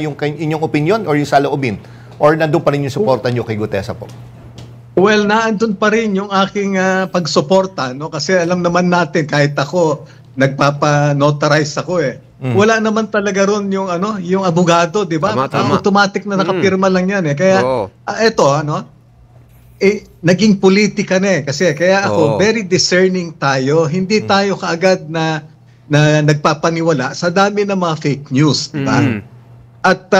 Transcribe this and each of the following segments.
yung inyong opinion or yung saloobin? Or nandun pa rin yung suporta nyo kay Gutesa po? Well, naandun pa rin yung aking pagsuporta, no? Kasi alam naman natin, kahit ako, nagpapa-notarize ako eh. Wala naman talaga ron yung, yung abogado, di ba? Tama. Automatic na nakapirma lang yan eh. Kaya, eto, naging politika na eh. Kasi, kaya ako, very discerning tayo. Hindi tayo kaagad na nagpapaniwala sa dami ng mga fake news, di ba? At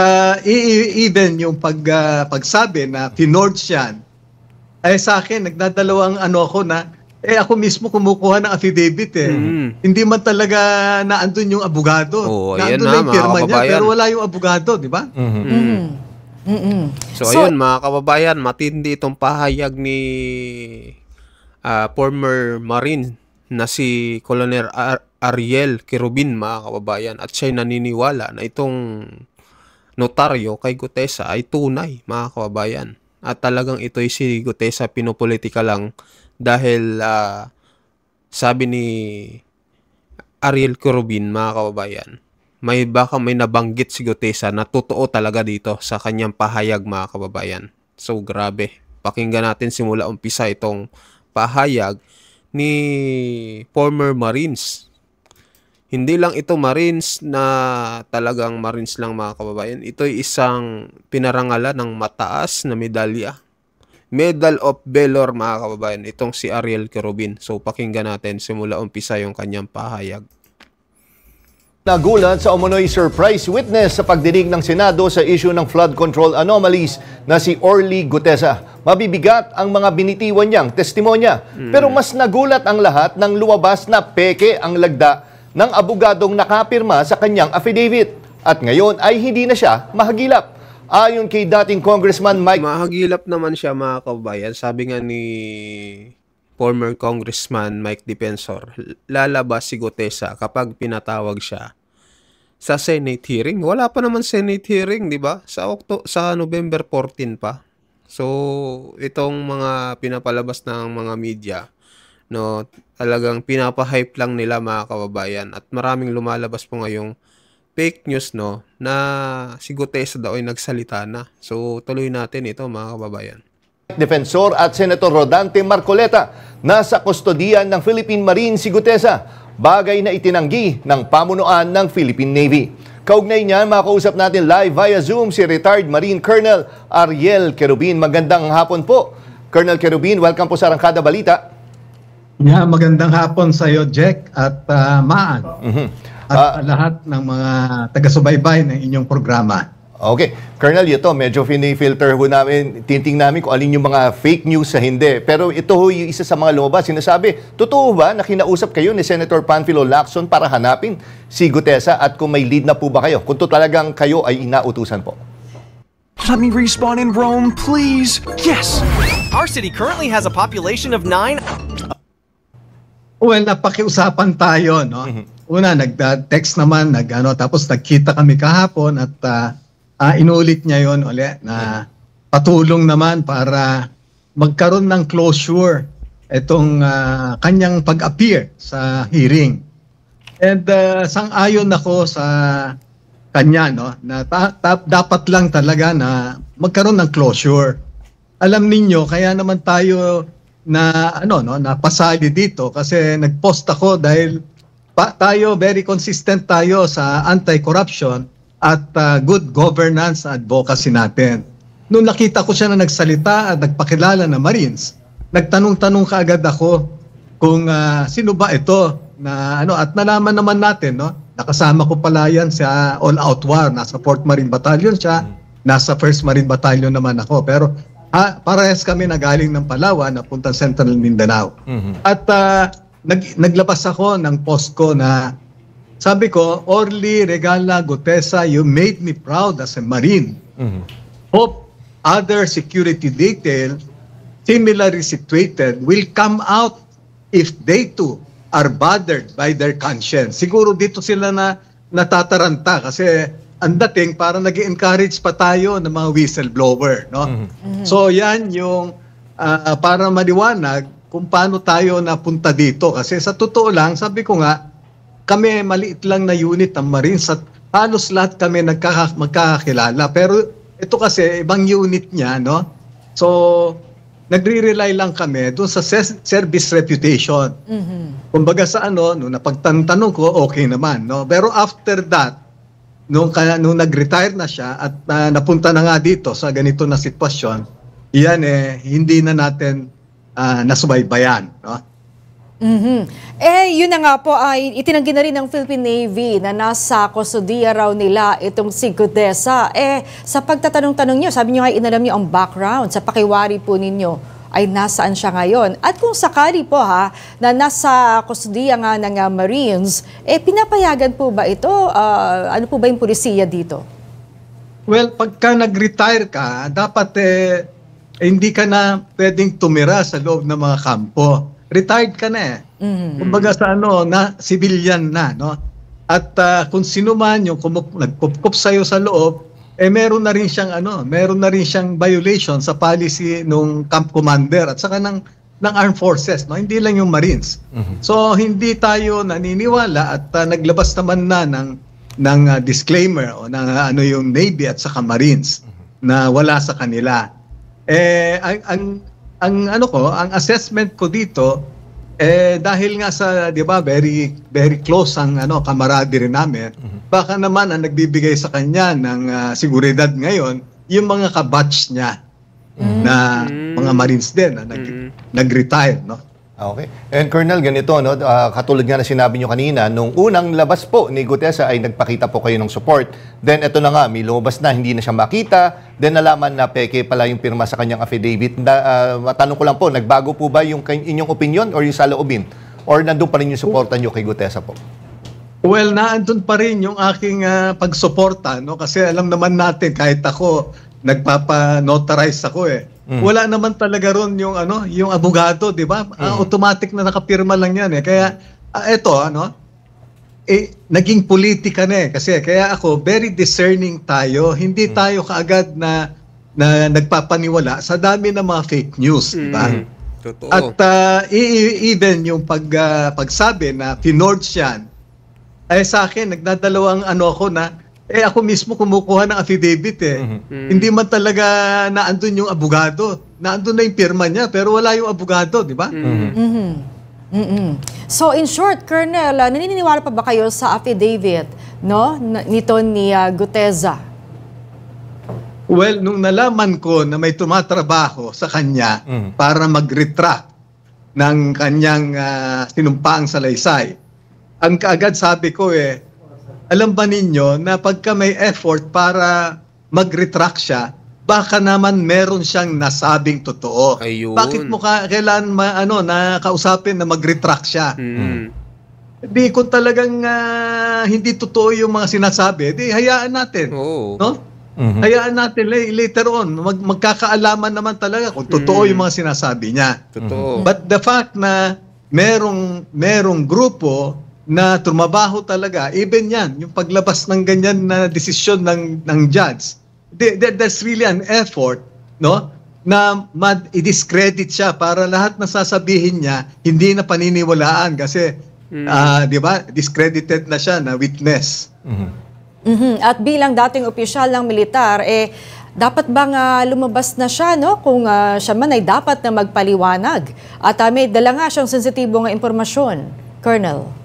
even yung pagsabi na finorge yan, ay sa akin, nagdadalawang ako na, ako mismo kumukuha ng affidavit eh. Hindi man talaga naandun yung abogado. Naandun na yung firma niya, pero wala yung abogado, di ba? So, ayun mga kababayan, matindi itong pahayag ni former Marine na si Colonel Ariel Querubin, mga kababayan. At siya'y naniniwala na itong notaryo kay Gutesa ay tunay, mga kababayan. At talagang ito'y si Gutesa pinopolitika lang dahil sabi ni Ariel Querubin, mga kababayan, baka may nabanggit si Gutesa na totoo talaga dito sa kanyang pahayag, mga kababayan. So grabe, pakinggan natin simula umpisa itong pahayag ni former Marines. Hindi lang ito Marines na talagang Marines lang, mga kababayan. Ito'y isang pinarangalan ng mataas na medalya. Medal of Valor, mga kababayan. Itong si Ariel Querubin. So pakinggan natin simula umpisa yung kanyang pahayag. Nagulat sa umunoy surprise witness sa pagdinig ng Senado sa issue ng flood control anomalies na si Orly Gutesa. Mabibigat ang mga binitiwan niyang testimonya. Pero mas nagulat ang lahat nang lumabas na peke ang lagda ng abogadong nakapirma sa kanyang affidavit. At ngayon ay hindi na siya mahagilap. Ayon kay dating Congressman Mike... Mahagilap naman siya, mga kababayan. Sabi nga ni former Congressman Mike Defensor, lalabas si Gutesa kapag pinatawag siya sa Senate hearing. Wala pa naman Senate hearing, di ba? Sa November 14 pa. So, itong mga pinapalabas ng mga media, no, talagang pinapahype lang nila, mga kababayan, at maraming lumalabas po ngayong fake news, no, na si Gutesa daw ay nagsalita na. So tuloy natin ito, mga kababayan. Defensor at Senator Rodante Marcoleta, nasa kustodiyan ng Philippine Marine si Gutesa, bagay na itinanggi ng pamunuan ng Philippine Navy. Kaugnay niyan, makausap natin live via Zoom si retired Marine Colonel Ariel Querubin. Magandang hapon po, Colonel Querubin. Welcome po sa Arangkada Balita. Yeah, magandang hapon sa iyo, Jack, at Maan. At lahat ng mga taga-subaybay ng inyong programa. Okay. Colonel, ito, medyo filter ho namin, tinting namin kung alin yung mga fake news sa hindi. Pero ito ho yung isa sa mga lumabas. Sinasabi, totoo ba na kinausap kayo ni Senator Panfilo Lacson para hanapin si Gutesa at kung may lead na po ba kayo? Kung to talagang kayo ay inautusan po. Let me respawn in Rome, please. Yes! Our city currently has a population of 9. Well, napakiusapan tayo, no? Una, nag-text naman, tapos nagkita kami kahapon at inulit niya yon ulit na patulong naman para magkaroon ng closure itong kanyang pag-appear sa hearing. And sang-ayon ako sa kanya, no, na dapat lang talaga na magkaroon ng closure. Alam ninyo, kaya naman tayo na napasali dito kasi nag-post ako dahil tayo very consistent tayo sa anti-corruption at good governance advocacy natin. Noong nakita ko siya na nagsalita at nagpakilala na Marines, nagtanong-tanong kaagad ako kung sino ba ito na at nalaman naman natin, no, nakasama ko pala yan sa all-out war, nasa 4th Marine Battalion siya, nasa 1st Marine Battalion naman ako, pero parehas kami na galing ng Palawan na puntang Central Mindanao. At naglabas ako ng post ko na sabi ko, Orly Regala Gutesa, you made me proud as a Marine. Hope other security detail similarly situated will come out if they too are bothered by their conscience. Siguro dito sila na natataranta kasi ang dating para nag-encourage pa tayo ng mga whistleblower, no? So yan yung para maliwanag kung paano tayo napunta dito. Kasi sa totoo lang, sabi ko nga, kami maliit lang na unit ng Marines at halos lahat kami magkakakilala. Pero ito kasi, ibang unit niya, no? So, nagre-rely lang kami doon sa service reputation. Kumbaga sa nung napagtanong ko, okay naman, no? Pero after that, nung nag-retire na siya at napunta na nga dito sa ganito na sitwasyon, yan hindi na natin nasubaybayan, no? Yun na nga po ay itinanggi na rin ng Philippine Navy na nasa kustodiya raw nila itong si Gutesa. Sa pagtatanong-tanong niyo, sabi niyo ay inalam niyo ang background sa pakiwari po ninyo ay nasaan siya ngayon. At kung sakali po na nasa kustodiya nga ng Marines, pinapayagan po ba ito? Ano po ba yung pulisiya dito? Well, pagka nag-retire ka, dapat hindi ka na pwedeng tumira sa loob ng mga kampo. Retired ka na Kumbaga sa na civilian na, no? At kung sino man yung nagkup sa'yo sa loob, meron na rin siyang violation sa policy nung camp commander at saka ng armed forces, no? Hindi lang yung Marines. So hindi tayo naniniwala at naglabas naman na ng disclaimer o ng yung Navy at saka Marines na wala sa kanila. Ang assessment ko dito dahil nga sa, 'di ba, very very close ang camaraderie namin. Baka naman ang nagbibigay sa kanya ng seguridad ngayon yung mga kabatch niya na mga Marines din na nag-retire, no? Okay. And Colonel, ganito, no? Katulad nga na sinabi nyo kanina, nung unang labas po ni Gutesa ay nagpakita po kayo ng support. Then ito na nga, may lumabas na, hindi na siya makita. Then nalaman na peke pala yung pirma sa kanyang affidavit. Matanong ko lang po, nagbago po ba yung inyong opinion or yung saloobin? Or nandun pa rin yung suporta nyo kay Gutesa po? Well, naandun pa rin yung aking pagsuporta, no? Kasi alam naman natin, kahit ako, nagpapa-notarize ako Wala naman talaga ron yung yung abogado, 'di ba? Automatic na nakapirma lang 'yan Kaya naging politika na kasi kaya ako very discerning tayo. Hindi tayo kaagad na nagpapaniwala sa dami ng mga fake news, 'di ba? Totoo. At even yung pagsabi na pinorge yan, sa akin nagdadalawang ako na ako mismo kumukuha ng affidavit Hindi man talaga naandun yung abogado. Naandun na yung pirma niya, pero wala yung abogado, di ba? So in short, Colonel, naniniwala pa ba kayo sa affidavit nito ni Gutesa? Well, nung nalaman ko na may tumatrabaho sa kanya para mag-retract ng kanyang sinumpaang salaysay, ang kaagad sabi ko alam ba ninyo na pagka may effort para mag-retract siya, baka naman meron siyang nasabing totoo. Ayun. Bakit mo kailan na kausapin na mag-retract siya? Di kung talagang hindi totoo yung mga sinasabi, di hayaan natin. No? Hayaan natin later on. Magkakaalaman naman talaga kung totoo yung mga sinasabi niya. Totoo. But the fact na merong grupo na trumabaho talaga, even yan, yung paglabas ng ganyan na desisyon ng judge, there's really an effort, no, na i-discredit siya para lahat na sasabihin niya, hindi na paniniwalaan kasi, di ba, discredited na siya na witness. At bilang dating opisyal ng militar, dapat bang lumabas na siya, no? Kung siya man ay dapat na magpaliwanag. At may dala nga siyang sensitibong impormasyon, Colonel.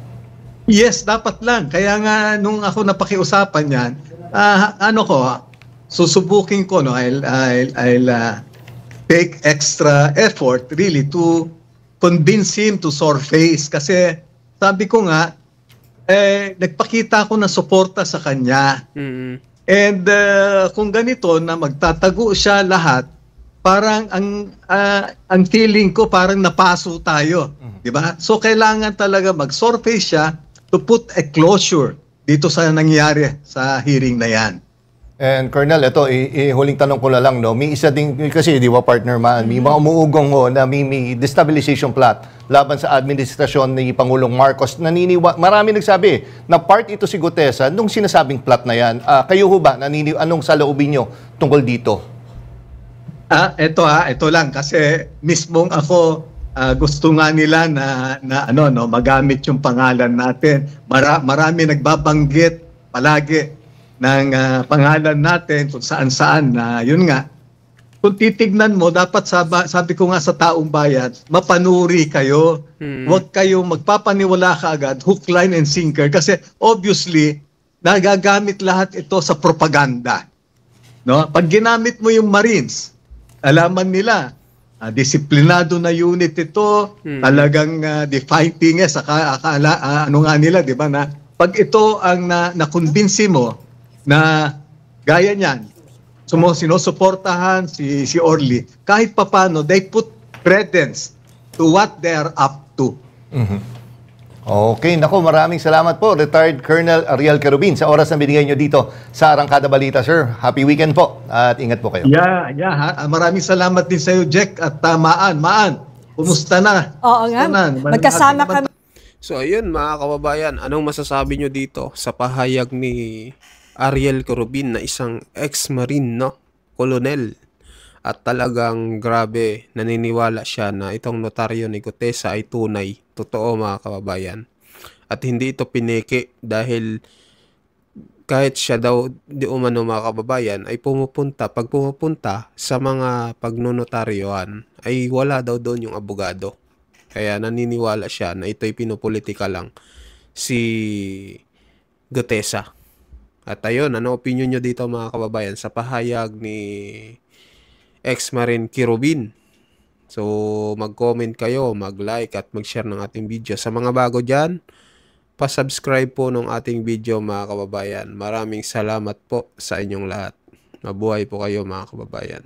Yes, dapat lang. Kaya nga nung ako napakiusapan yan, susubukin ko, no, I'll take extra effort really to convince him to surface. Kasi sabi ko nga, nagpakita ako ng suporta sa kanya. And kung ganito na magtatago siya lahat, parang ang feeling ko parang napaso tayo, di ba? So kailangan talaga mag-surface siya to put a closure dito sa nangyari sa hearing na yan. And Colonel, ito, huling tanong ko na lang, no? May isa din, kasi di ba partner man, may mga umuugong na may destabilization plot laban sa administrasyon ni Pangulong Marcos. Marami nagsabi na part ito si Gutesa nung sinasabing plot na yan. Kayo ho ba, anong saloobin nyo tungkol dito? Ito lang, kasi mismong ako, gusto nga nila na magamit yung pangalan natin. Marami nagbabanggit palagi ng pangalan natin kung saan-saan na yun nga. Kung titignan mo, dapat sabi ko nga sa taong bayan, mapanuri kayo. Huwag kayong magpapaniwala ka agad, hook, line, and sinker. Kasi obviously, nagagamit lahat ito sa propaganda. No? Pag ginamit mo yung Marines, alaman nila, disiplinado na unit ito, talagang fighting ano nga nila, di ba, na pag ito ang nakumbinsi mo na gaya niyan, sinusuportahan si Orly, kahit papano, they put credence to what they are up to. Okay, nako, maraming salamat po, Retired Colonel Ariel Querubin, sa oras na binigay nyo dito sa Arangkada Balita, sir. Happy weekend po at ingat po kayo. Maraming salamat din sa iyo, Jack, at Maan, kumusta na? Oo nga, magkasama kami. So ayun mga kababayan, anong masasabi nyo dito sa pahayag ni Ariel Querubin na isang ex-marine, no? Colonel. At talagang grabe, naniniwala siya na itong notaryo ni Gutesa ay tunay. Totoo mga kababayan. At hindi ito pineke dahil kahit siya daw di umano mga kababayan ay pag pumupunta sa mga pagnonotaryohan ay wala daw doon yung abogado. Kaya naniniwala siya na ito'y pinupolitika lang si Gutesa. At ayun, ano opinion nyo dito mga kababayan sa pahayag ni ex-marine Querubin? So, mag-comment kayo, mag-like at mag-share ng ating video. Sa mga bago dyan, pa-subscribe po ng ating video mga kababayan. Maraming salamat po sa inyong lahat. Mabuhay po kayo mga kababayan.